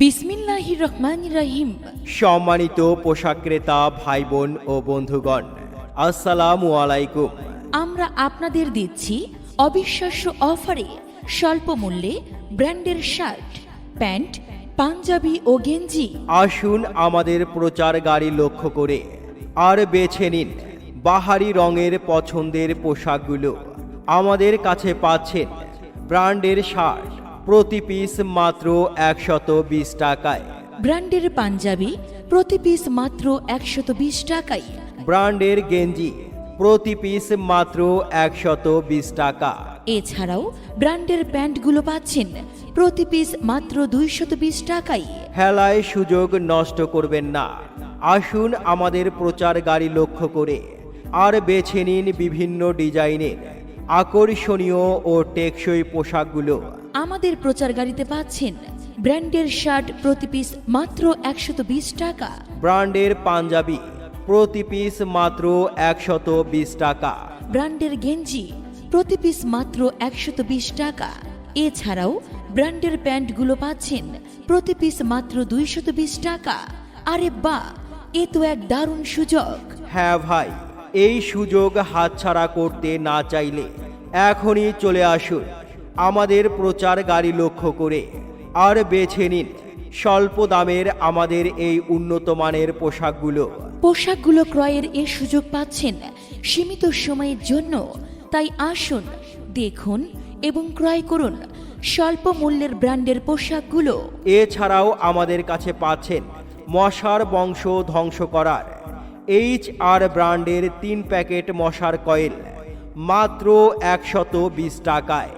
বিসমিল্লাহির রহমানির রহিম। সম্মানিত পোশাক ক্রেতা ভাই বোন ও বন্ধুগণ, আসসালামু আলাইকুম। আমরা আপনাদের দিচ্ছি অবিশ্বাস্য অফারে স্বল্প মূল্যে ব্র্যান্ডের শার্ট, প্যান্ট, পাঞ্জাবি ও গেঞ্জি। আসুন আমাদের প্রচার গাড়ি লক্ষ্য করে আর বেছে নিন বাহারি রঙের পছন্দের পোশাকগুলো। আমাদের কাছে পাচ্ছেন ব্র্যান্ডের শার্ট প্রতি পিস মাত্র 120 টাকায়, ব্র্যান্ডের পাঞ্জাবি প্রতি পিস মাত্র 120 টাকায়, ব্র্যান্ডের গেঞ্জি প্রতি পিস মাত্র 120 টাকা। এছাড়াও ব্র্যান্ডের প্যান্টগুলো পাচ্ছেন প্রতি পিস মাত্র 220 টাকায়। হেলায় সুযোগ নষ্ট করবেন না। আসুন আমাদের প্রচার গাড়ি লক্ষ্য করে আর বেছে নিন বিভিন্ন ডিজাইনের আকর্ষণীয় ও টেকসই পোশাকগুলো। আমাদের প্রচার গাড়িতে পাচ্ছেন ব্র্যান্ডের শার্ট প্রতি পিস মাত্র 120 টাকা, ব্র্যান্ডের পাঞ্জাবি প্রতি পিস মাত্র 120 টাকা, ব্র্যান্ডের গেঞ্জি প্রতি পিস মাত্র 120 টাকা। এছাড়াও ব্র্যান্ডের প্যান্টগুলো পাচ্ছেন প্রতি পিস মাত্র 220 টাকা। আরে বাহ, এ তো এক দারুণ সুযোগ। হ্যাঁ ভাই, এই সুযোগ হাতছাড়া করতে না চাইলে এখনই চলে আসুন আমাদের প্রচার গাড়ি লক্ষ্য করে আর বেছে নিন স্বল্প দামের আমাদের এই উন্নত মানের পোশাকগুলো। পোশাকগুলো ক্রয়ের এ সুযোগ পাচ্ছেন সীমিত সময়ের জন্য, তাই আসুন, দেখুন এবং ক্রয় করুন স্বল্প মূল্যের ব্র্যান্ডের পোশাকগুলো। এছাড়াও আমাদের কাছে পাচ্ছেন মশার বংশ ধ্বংস করার HR ব্র্যান্ডের 3 প্যাকেট মশার কয়েল মাত্র 120 টাকায়।